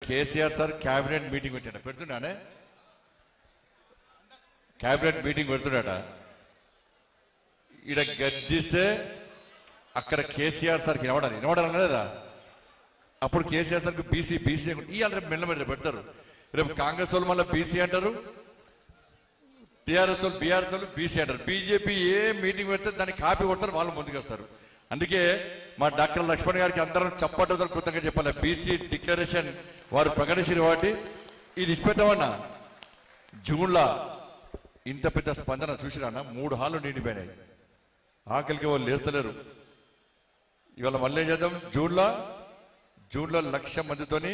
KCR sir cabinet meeting పెట్టాడు, పెడుతున్నానే cabinet meeting పెడుతున్నాడ. ఈడ గర్జిస్తే అక్కడ కేసీఆర్ సార్కి వినవడాలి లేదా? అప్పుడు కేసీఆర్ సార్కి బీసీ ఇవాళ రేపు మెల్లమెల్ల పెడతారు. రేపు కాంగ్రెస్ వాళ్ళు మళ్ళీ బీసీ అంటారు, టీఆర్ఎస్ వాళ్ళు బీఆర్ఎస్ వాళ్ళు బీసీ అంటారు. బీజేపీ ఏ మీటింగ్ పెడితే దాన్ని కాపీ కొడతారు, వాళ్ళు ముందుకు వస్తారు. అందుకే మా డాక్టర్ లక్ష్మణ్ గారికి అందరం చప్పట్లతో కృతంగా చెప్పాలి. బీసీ డిక్లరేషన్ వారు ప్రకటించిన వాటి ఇది ఇచ్చిపెట్టామన్నా. జూన్లో ఇంత పెద్ద స్పందన చూసిరాన్న, 3 హాళ్ళు నిండిపోయినాయి. ఆకలికి వాళ్ళు లేస్తలేరు. ఇవాళ మళ్ళీ ఏం చేద్దాం, జూన్లో 1,00,000 మందితోని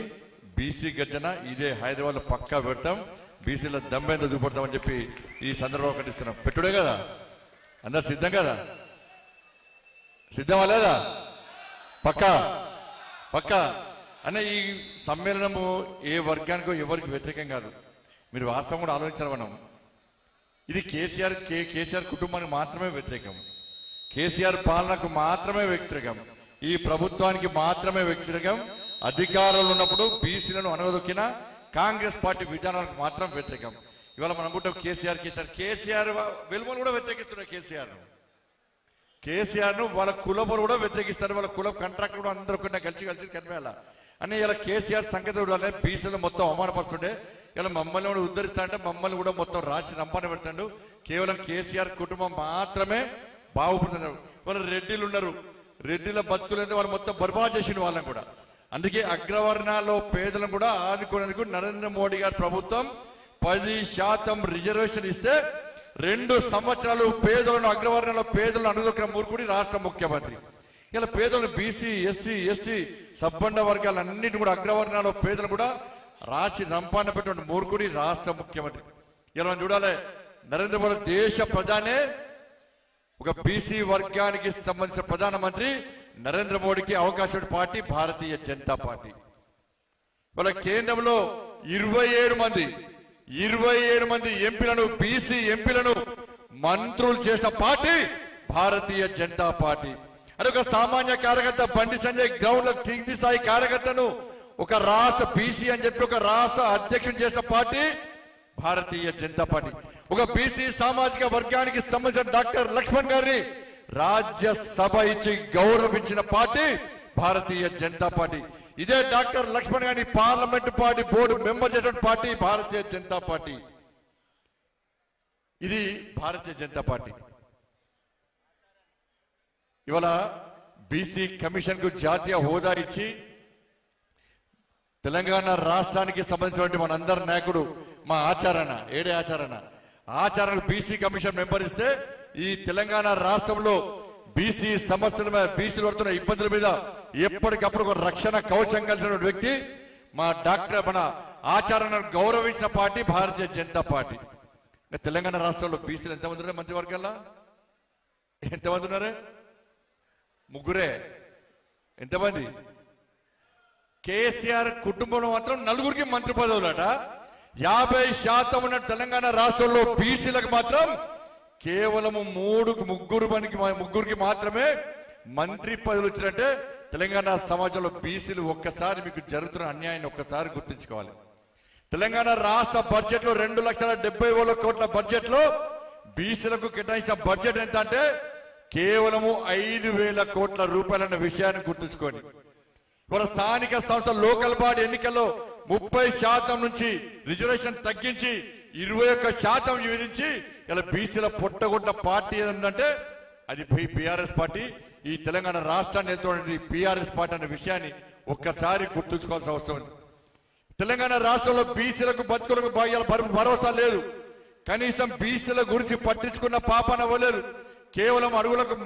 బీసీ గర్జన ఇదే హైదరాబాద్ లో పక్కా పెడతాం. బీసీలో దమ్మెంత చూపెడతామని చెప్పి ఈ సందర్భంగా ప్రకటిస్తున్నాం. పెట్టుడే కదా, అందరు సిద్ధం కదా? సిద్ధమా లేదా? పక్కా అనే ఈ సమ్మేళనము ఏ వర్గానికో ఎవరికి వ్యతిరేకం కాదు. మీరు వాస్తవం కూడా ఆలోచించాలి. మనం ఇది కేసీఆర్ కుటుంబానికి మాత్రమే వ్యతిరేకం, కేసీఆర్ పాలనకు మాత్రమే వ్యతిరేకం, ఈ ప్రభుత్వానికి మాత్రమే వ్యతిరేకం. అధికారంలో ఉన్నప్పుడు బీసీలను అనగదొక్కిన కాంగ్రెస్ పార్టీ విధానాలకు మాత్రం వ్యతిరేకం. ఇవాళ మనం అనుకుంటాం కేసీఆర్ వెలుమలు కూడా వ్యతిరేకిస్తున్నారు. కేసీఆర్ ను వాళ్ళ కులబలు కూడా వ్యతిరేకిస్తారు. వాళ్ళ కుల కాంట్రాక్ట్ కూడా అందరూ కలిసి కనిపించాల అని ఇలా కేసీఆర్ సంగతి బీసీలు మొత్తం అవమానపరుస్తుంటే ఇలా మమ్మల్ని కూడా ఉద్ధరిస్తా అంటే మమ్మల్ని కూడా మొత్తం రాసి రంపాన పెడతాడు. కేవలం కేసీఆర్ కుటుంబం మాత్రమే బాగుపడుతున్నారు. వాళ్ళు రెడ్డిలు ఉన్నారు, రెడ్డిల బతుకులంటే వాళ్ళు మొత్తం బర్బాద్ చేసిన వాళ్ళని కూడా. అందుకే అగ్రవర్ణాల్లో పేదలను కూడా ఆదుకునేందుకు నరేంద్ర మోడీ గారి ప్రభుత్వం 10% రిజర్వేషన్ ఇస్తే 2 సంవత్సరాలు పేదలను అగ్రవర్ణాల్లో పేదలను అనుదొక్కిన మూర్ఖుడి రాష్ట్ర ముఖ్యమంత్రి. ఇలా పేదలు బీసీ ఎస్సీ ఎస్టీ సబ్బండ వర్గాలన్నింటినీ కూడా అగ్రవర్ణాల్లో పేదలు కూడా రాసి రంపాన పెట్టిన మూర్ఖుడి రాష్ట్ర ముఖ్యమంత్రి. ఇలా మనం చూడాలి, నరేంద్ర మోడీ దేశ ప్రధానే ఒక బీసీ వర్గానికి సంబంధించిన ప్రధానమంత్రి నరేంద్ర మోడీకి అవకాశం పార్టీ భారతీయ జనతా పార్టీ. వాళ్ళ కేంద్రంలో 27 మంది ఎంపీలను బీసీ ఎంపీలను మంత్రులు చేసిన పార్టీ భారతీయ జనతా పార్టీ. అని ఒక సామాన్య కార్యకర్త బండి సంజయ్ గ్రౌండ్ లో కింది స్థాయి కార్యకర్తను ఒక రాష్ట్ర బీసీ అని చెప్పి ఒక రాష్ట్ర అధ్యక్షుడు చేసిన పార్టీ భారతీయ జనతా పార్టీ. ఒక బీసీ సామాజిక వర్గానికి సంబంధించిన డాక్టర్ లక్ష్మణ్ గారిని రాజ్యసభ ఇచ్చి గౌరవించిన పార్టీ భారతీయ జనతా పార్టీ. ఇదే డాక్టర్ లక్ష్మణ్ గారిని పార్లమెంటు పార్టీ బోర్డు మెంబర్ చేసిన పార్టీ భారతీయ జనతా పార్టీ. ఇది భారతీయ జనతా పార్టీ. ఇవాళ బీసీ కమిషన్ కు జాతీయ హోదా ఇచ్చి తెలంగాణ రాష్ట్రానికి సంబంధించినటువంటి మనందరి నాయకుడు మా ఆచారణ బీసీ కమిషన్ మెంబర్ ఇస్తే ఈ తెలంగాణ రాష్ట్రంలో బీసీ సమస్యల మీద బీసీలు పడుతున్న ఇబ్బందుల మీద ఎప్పటికప్పుడు ఒక రక్షణ కవచం కలిసిన వ్యక్తి మా ఆచారణను గౌరవించిన పార్టీ భారతీయ జనతా పార్టీ. తెలంగాణ రాష్ట్రంలో బీసీలు ఎంతమంది ఉన్నారు? మంత్రివర్గంలో ఎంతమంది ఉన్నారే? 3. ఎంతమంది? కేసీఆర్ కుటుంబంలో మాత్రం 4 మంత్రి పదవులట. 50% ఉన్న తెలంగాణ రాష్ట్రంలో బీసీలకు మాత్రం కేవలం 3-ముగ్గురికి మాత్రమే మంత్రి పదవులు వచ్చినట్టే. తెలంగాణ సమాజంలో బీసీలు ఒక్కసారి మీకు జరుగుతున్న అన్యాయాన్ని ఒక్కసారి గుర్తుంచుకోవాలి. తెలంగాణ రాష్ట్ర బడ్జెట్ లో 2,70,000 కోట్ల బడ్జెట్ లో బీసీలకు కేటాయించిన బడ్జెట్ ఎంత అంటే కేవలం 5,000 కోట్ల రూపాయలన్న విషయాన్ని గుర్తుంచుకోండి. ఇవాళ స్థానిక సంస్థ లోకల్ బాడీ ఎన్నికల్లో 30% నుంచి రిజర్వేషన్ తగ్గించి 21% విధించి ఇలా బీసీల పొట్టగొట్ట పార్టీ ఏదంటే అది బీఆర్ఎస్ పార్టీ. ఈ తెలంగాణ రాష్ట్రాన్ని వెళ్తున్నటువంటి బీఆర్ఎస్ పార్టీ అనే విషయాన్ని ఒక్కసారి గుర్తుంచుకోవాల్సిన అవసరం ఉంది. తెలంగాణ రాష్ట్రంలో బీసీలకు బతుకులకు భరోసా లేదు. కనీసం బీసీల గురించి పట్టించుకున్న పాపన అవ్వలేదు. కేవలం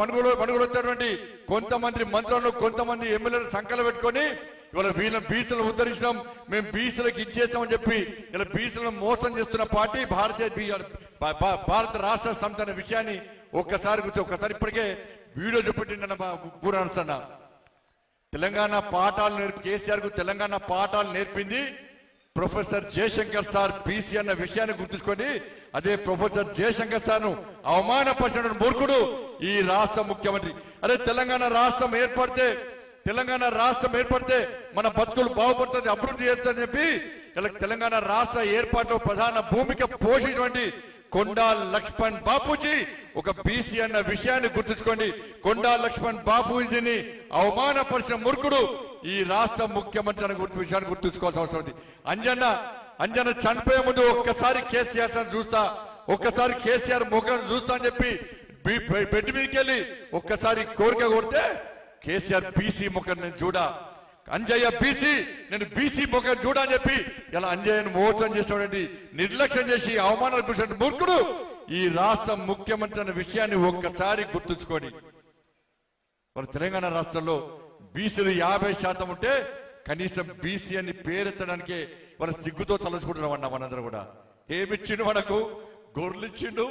మనుగొలుతున్నటువంటి కొంతమంది మంత్రులను కొంతమంది ఎమ్మెల్యేలు సంకలు పెట్టుకొని ఇవాళ వీళ్ళని బీసీలను ఉద్ధరించడం, మేము బీసీలకు ఇచ్చేస్తామని చెప్పి ఇలా బీసీలను మోసం చేస్తున్న పార్టీ భారత రాష్ట్ర సమితి అనే విషయాన్ని ఒక్కసారి ఇప్పటికే వీడియో చూపెట్టిండన్న పూర్వన్న తెలంగాణ పాఠాలు కేసీఆర్ కు తెలంగాణ పాఠాలు నేర్పింది ప్రొఫెసర్ జయశంకర్ సార్ బీసీ అన్న విషయాన్ని గుర్తుంచుకొని అదే ప్రొఫెసర్ జయశంకర్ సార్ ను అవమానపరిచిన మూర్ఖుడు ఈ రాష్ట్ర ముఖ్యమంత్రి. అదే తెలంగాణ రాష్ట్రం ఏర్పడితే తెలంగాణ రాష్ట్రం ఏర్పడితే మన బతుకులు బాగుపడుతుంది, అభివృద్ధి చేస్తుందని చెప్పి ఇలా తెలంగాణ రాష్ట్ర ఏర్పాటులో ప్రధాన భూమిక పోషించినటువంటి కొండా లక్ష్మణ్ బాపూజీ ఒక బీసీ అన్న విషయాన్ని గుర్తుంచుకోండి. కొండా లక్ష్మణ్ బాపూజీని అవమానపరిచిన మూర్ఖుడు ఈ రాష్ట్ర ముఖ్యమంత్రి అనే విషయాన్ని గుర్తుంచుకోవాల్సిన అవసరం ఉంది. అంజన చనిపోయే ముందు ఒక్కసారి కేసీఆర్ చూస్తా, ఒక్కసారి కేసీఆర్ ముఖం చూస్తా అని చెప్పి బెడ్ మీదకి వెళ్ళి ఒక్కసారి కోరిక కొడితే కేసీఆర్ బీసీ ముఖం నేను చూడా, అంజయ్య బీసీ నేను బీసీ ముఖం చూడా అని చెప్పి ఇలా అంజయ్యను మోసం చేసినటువంటి నిర్లక్ష్యం చేసి అవమానాలు కూర్చున్న మూర్ఖుడు ఈ రాష్ట్ర ముఖ్యమంత్రి అనే విషయాన్ని ఒక్కసారి గుర్తుంచుకోండి. మన తెలంగాణ రాష్ట్రంలో బీసీలు 50% ఉంటే కనీసం బీసీ అని పేరెత్తడానికే మన సిగ్గుతో తలుచుకుంటున్నామన్నా. మనందరూ కూడా ఏమిచ్చిండు మనకు? గొర్రెలు ఇచ్చిండు,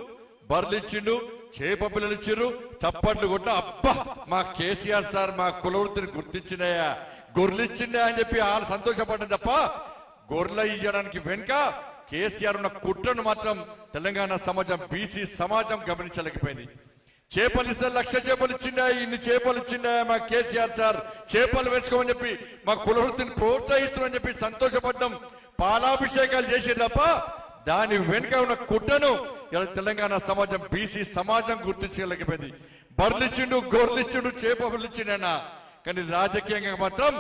బర్రెలు ఇచ్చిండు, చేప పిల్లలు ఇచ్చిండ్రు, చప్పట్లు కొట్ట అబ్బా మా కేసీఆర్ సార్ మా కులవృత్తిని గుర్తించినాయా, గొర్రెలు ఇచ్చిండే అని చెప్పి వాళ్ళు సంతోషపడ్డం తప్ప గొర్రెలు ఇవ్వడానికి వెనుక కేసీఆర్ ఉన్న కుట్రను మాత్రం తెలంగాణ సమాజం, బీసీ సమాజం గమనించలేకపోయింది. చేపలు ఇస్తే 1,00,000 చేపలు ఇచ్చిండా, ఇన్ని చేపలు ఇచ్చిండా మా కేసీఆర్ సార్, చేపలు వేసుకోమని చెప్పి మా కులవృత్తిని ప్రోత్సహిస్తున్నామని చెప్పి సంతోషపడ్డం, పాలాభిషేకాలు చేసే తప్ప దాని వెనుక ఉన్న కుట్రను ఇలా తెలంగాణ సమాజం, బీసీ సమాజం గుర్తించలేకపోయింది. బర్రెలు ఇచ్చిండు, గొర్రెలు ఇచ్చిండు, చేపలు ఇచ్చిండన్నా, కానీ రాజకీయంగా మాత్రం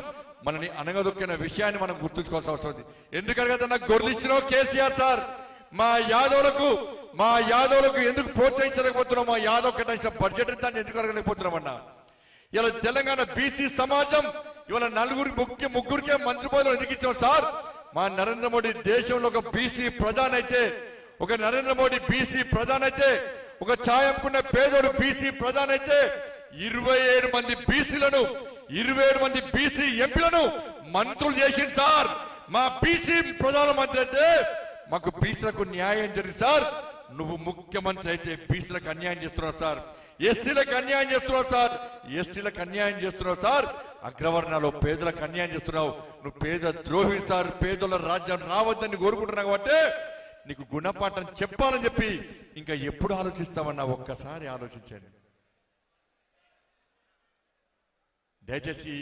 మనని అనగదొక్కిన విషయాన్ని మనం గుర్తుంచుకోవాల్సిన అవసరం ఉంది. ఎందుకంటే నాకు గొర్రెలు ఇచ్చినావు కేసీఆర్ సార్, మా యాదవులకు ఎందుకు ప్రోత్సహించలేకపోతున్నాం, మా యాదవ్ కేటాయించిన బడ్జెట్ దాన్ని ఎందుకు అడగలేకపోతున్నామన్నా. ఇలా తెలంగాణ బీసీ సమాజం ఇవాళ ముగ్గురికే మంత్రి పదవులు ఎందుకు ఇచ్చాం సార్? మా నరేంద్ర మోడీ దేశంలో ఒక బీసీ ప్రధాని అయితే, ఒక నరేంద్ర మోడీ బీసీ ప్రధాని అయితే, ఒక ఛాయంకున్న పేదోడు బీసీ ప్రధాని అయితే 27 మంది బీసీలను, 27 మంది బీసీ ఎంపీలను మంత్రులు చేసింది సార్. మా బీసీ ప్రధానమంత్రి అయితే మాకు బీసీలకు న్యాయం జరిగింది సార్. నువ్వు ముఖ్యమంత్రి అయితే బీసీలకు అన్యాయం చేస్తున్నావు సార్, ఎస్సీలకు అన్యాయం చేస్తున్నావు సార్, ఎస్టీలకు అన్యాయం చేస్తున్నావు సార్, అగ్రవర్ణాలు పేదలకు అన్యాయం చేస్తున్నావు. నువ్వు పేద ద్రోహి సార్, పేదల రాజ్యం రావద్దని కోరుకుంటున్నావు కాబట్టి నీకు గుణపాఠం చెప్పాలని చెప్పి ఇంకా ఎప్పుడు ఆలోచిస్తామన్నా ఒక్కసారి ఆలోచించండి. దయచేసి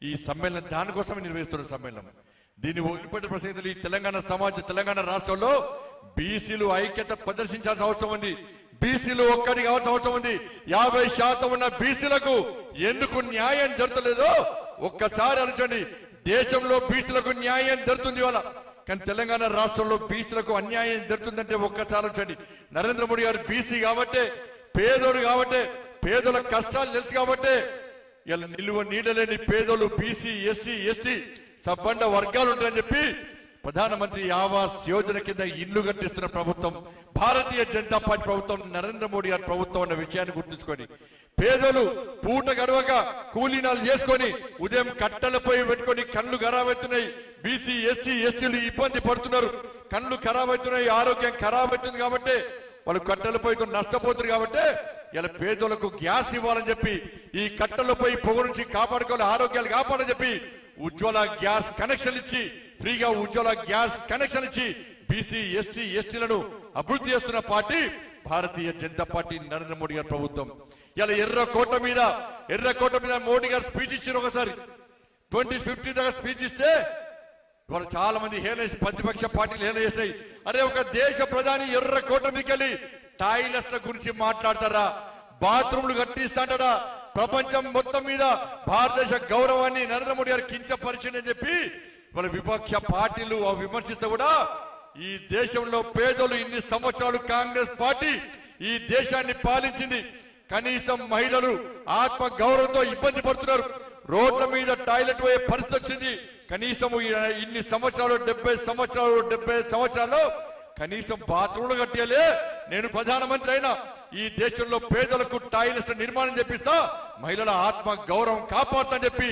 ఈ సమ్మేళనం దానికోసమే నిర్వహిస్తున్న సమ్మేళనం. దీన్ని వదిలిపెట్టే ప్రసక్తి ఈ తెలంగాణ రాష్ట్రంలో బీసీలు ఐక్యత ప్రదర్శించాల్సిన అవసరం ఉంది. బీసీలు ఒక్కటి కావాల్సిన అవసరం ఉంది. 50% ఉన్న బీసీలకు ఎందుకు న్యాయం జరుగుతలేదో ఒక్కసారి ఆలోచించండి. దేశంలో బీసీలకు న్యాయం జరుగుతుంది ఇవాళ, కానీ తెలంగాణ రాష్ట్రంలో బీసీలకు అన్యాయం జరుగుతుందంటే ఒక్కసారి ఆలోచించండి. నరేంద్ర మోడీ గారు బీసీ కాబట్టే, పేదోడు కాబట్టే, పేదోళ్ళ కష్టాలు తెలుసు కాబట్టే ఇలా నిలువ నీడలేని పేదోళ్ళు, బీసీ, ఎస్సీ, ఎస్టీ సబ్బండ వర్గాలు ఉంటాయని చెప్పి ప్రధానమంత్రి ఆవాస్ యోజన కింద ఇల్లు కట్టిస్తున్న ప్రభుత్వం భారతీయ జనతా పార్టీ ప్రభుత్వం, నరేంద్ర మోడీ గారి ప్రభుత్వం అన్న విషయాన్ని గుర్తుంచుకొని పేదలు పూట గడవక కూలీనాలు చేసుకొని ఉదయం కట్టెలపై పెట్టుకొని కళ్ళు ఖరాబ్ అవుతున్నాయి. బీసీ, ఎస్సీ, ఎస్టీలు ఇబ్బంది పడుతున్నారు, కళ్ళు ఖరాబ్ అవుతున్నాయి, ఆరోగ్యం ఖరాబ్ అవుతుంది కాబట్టి వాళ్ళు కట్టెలపైతో నష్టపోతున్నారు. కాబట్టి ఇలా పేదలకు గ్యాస్ ఇవ్వాలని చెప్పి, ఈ కట్టెలపై పొగ నుంచి కాపాడుకోవాలి, ఆరోగ్యాలు కాపాడని చెప్పి ఉజ్వల గ్యాస్ కనెక్షన్ ఇచ్చి, ఫ్రీగా ఉజ్వల గ్యాస్ కనెక్షన్ ఇచ్చి బీసీ, ఎస్సీ, ఎస్టీలను అభివృద్ధి చేస్తున్న పార్టీ భారతీయ జనతా పార్టీ, నరేంద్ర మోడీ గారి ప్రభుత్వం. ఇలా ఎర్రకోట మీద మోడీ గారు స్పీచ్ ఇచ్చారు. ఒకసారి 2050 దాకా స్పీచ్ ఇస్తే వాళ్ళు చాలా మంది ప్రతిపక్ష పార్టీలు హేళన చేస్తాయి. అరే ఒక దేశ ప్రధాని ఎర్రకోట మీదకి వెళ్ళి టాయిలెట్ల గురించి మాట్లాడతారా, బాత్రూమ్లు కట్టిస్తాడా, ప్రపంచం మొత్తం మీద భారతదేశ గౌరవాన్ని నరేంద్ర మోడీ గారు కించపరిచిందని చెప్పి వాళ్ళ విపక్ష పార్టీలు విమర్శిస్తే కూడా ఈ దేశంలో పేదలు ఇన్ని సంవత్సరాలు కాంగ్రెస్ పార్టీ ఈ దేశాన్ని పాలించింది. కనీసం మహిళలు ఆత్మ గౌరవంతో ఇబ్బంది పడుతున్నారు, రోడ్ల మీద టాయిలెట్ పోయే పరిస్థితి వచ్చింది. కనీసం ఇన్ని సంవత్సరాలు 70 సంవత్సరాల్లో కనీసం బాత్రూమ్లు కట్టేలే. నేను ప్రధానమంత్రి అయినా ఈ దేశంలో పేదలకు టాయిలెట్స్ నిర్మాణం చేపిస్తా, మహిళల ఆత్మ గౌరవం కాపాడుతా చెప్పి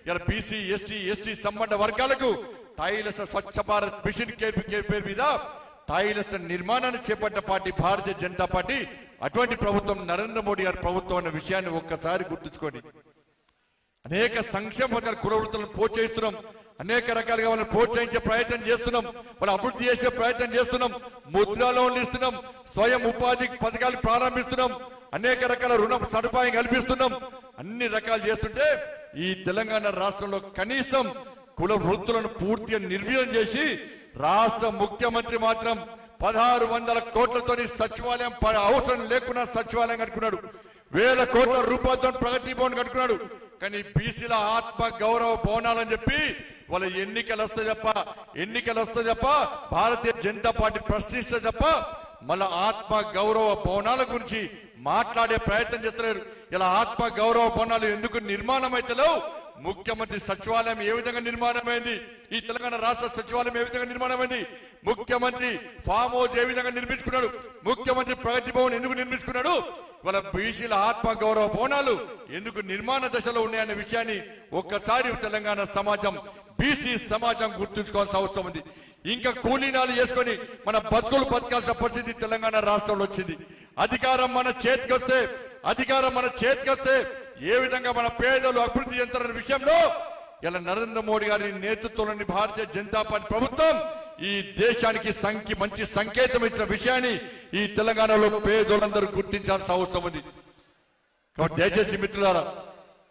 ఇలా బీసీ, ఎస్టీ, ఎస్టీ సంబంధ వర్గాలకు టాయిలెట్స్ స్వచ్ఛ భారత్ మిషన్ పేరు మీద టాయిలెట్స్ నిర్మాణాన్ని చేపట్టిన పార్టీ భారతీయ జనతా పార్టీ. అటువంటి ప్రభుత్వం నరేంద్ర మోడీ గారి ప్రభుత్వం అన్న విషయాన్ని ఒక్కసారి గుర్తుంచుకోండి. అనేక సంక్షేమ పథకాలు కులవృత్తులను ప్రోత్సహిస్తున్నాం, అనేక రకాలుగా వాళ్ళని ప్రోత్సహించే ప్రయత్నం చేస్తున్నాం, వాళ్ళు అభివృద్ధి చేసే ప్రయత్నం చేస్తున్నాం, ముద్రా లోన్లు ఇస్తున్నాం, స్వయం ఉపాధి పథకాలు ప్రారంభిస్తున్నాం, అనేక రకాల రుణ సదుపాయం కల్పిస్తున్నాం, అన్ని రకాలు చేస్తుంటే ఈ తెలంగాణ రాష్ట్రంలో కనీసం కుల వృత్తులను పూర్తిగా నిర్వీర్యం చేసి రాష్ట్ర ముఖ్యమంత్రి మాత్రం 1600 కోట్లతోని సచివాలయం అవసరం లేకుండా సచివాలయం కట్టుకున్నాడు. 1000 కోట్ల రూపాయలతో ప్రగతి భవన్ కట్టుకున్నాడు. కానీ బీసీల ఆత్మ గౌరవ భవనాలని చెప్పి వాళ్ళ ఎన్నికలు వస్తాయి తప్ప భారతీయ జనతా పార్టీ ప్రశ్నిస్తే తప్ప మళ్ళా ఆత్మ గౌరవ భవనాల గురించి మాట్లాడే ప్రయత్నం చేస్తున్నారు. ఇలా ఆత్మ గౌరవ భవనాలు ఎందుకు నిర్మాణం అయితేలో ముఖ్యమంత్రి సచివాలయం ఏ విధంగా నిర్మాణమైంది, ఈ తెలంగాణ రాష్ట్ర సచివాలయం ఏ విధంగా నిర్మాణమైంది, ముఖ్యమంత్రి ఫామ్ హౌస్ ఏ విధంగా నిర్మించుకున్నాడు, ముఖ్యమంత్రి ప్రగతి భవన్ ఎందుకు నిర్మించుకున్నాడు, వాళ్ళ బీసీల ఆత్మ గౌరవ భవనాలు ఎందుకు నిర్మాణ దశలో ఉన్నాయనే విషయాన్ని ఒక్కసారి తెలంగాణ సమాజం బీసీ సమాజం గుర్తుంచుకోవాల్సిన అవసరం ఉంది. ఇంకా కూలీనాలు చేసుకొని మన బతుకులు బతకాల్సిన పరిస్థితి తెలంగాణ రాష్ట్రంలో వచ్చింది. అధికారం మన చేతికి వస్తే ఏ విధంగా మన పేదలు అభివృద్ధి చెందుతున్న విషయంలో ఇలా నరేంద్ర మోడీ గారి నేతృత్వంలోని భారతీయ జనతా పార్టీ ప్రభుత్వం ఈ దేశానికి మంచి సంకేతం ఇచ్చిన విషయాన్ని ఈ తెలంగాణలో పేదలందరూ గుర్తించాల్సిన అవసరం ఉంది. కాబట్టి దయచేసి మిత్రులారా,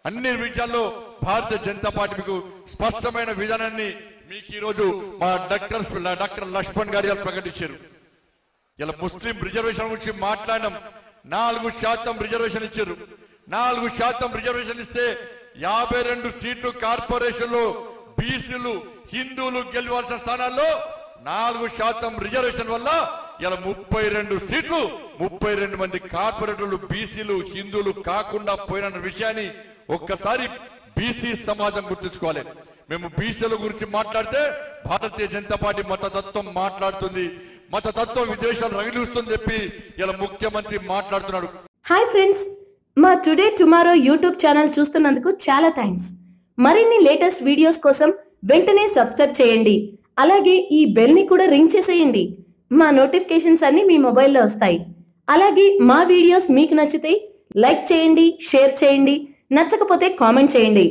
అన్ని విషయాల్లో భారతీయ జనతా పార్టీ మీకు స్పష్టమైన విధానాన్ని మీకు ఈ రోజు మా డాక్టర్ లక్ష్మణ్ గారు ప్రకటించారు. ఇలా ముస్లిం రిజర్వేషన్ గురించి మాట్లాడినాం. 4% రిజర్వేషన్ ఇచ్చారు. 4% రిజర్వేషన్ ఇస్తే 52 సీట్లు కార్పొరేషన్ లో బీసీలు హిందువులు గెలవాల్సిన స్థానాల్లో 4% రిజర్వేషన్ వల్ల ఇలా 32 సీట్లు 32 మంది కార్పొరేటర్లు బీసీలు హిందువులు కాకుండా పోయిన విషయాన్ని ఒక్కసారి బీసీ సమాజం గుర్తుంచుకోవాలి. మేము బీసీల గురించి మాట్లాడితే భారతీయ జనతా పార్టీ మతతత్వం మాట్లాడుతుంది, మతతత్వం విదేశాలు రగిలిస్తుందని చెప్పి ఇలా ముఖ్యమంత్రి మాట్లాడుతున్నాడు. హాయ్ ఫ్రెండ్స్, మా టుడే టుమారో యూట్యూబ్ ఛానల్ చూస్తున్నందుకు చాలా థ్యాంక్స్. మరిన్ని లేటెస్ట్ వీడియోస్ కోసం వెంటనే సబ్స్క్రైబ్ చేయండి. అలాగే ఈ బెల్ ని కూడా రింగ్ చేసేయండి. మా నోటిఫికేషన్స్ అన్ని మీ మొబైల్లో వస్తాయి. అలాగే మా వీడియోస్ మీకు నచ్చితే లైక్ చేయండి, షేర్ చేయండి, నచ్చకపోతే కామెంట్ చేయండి.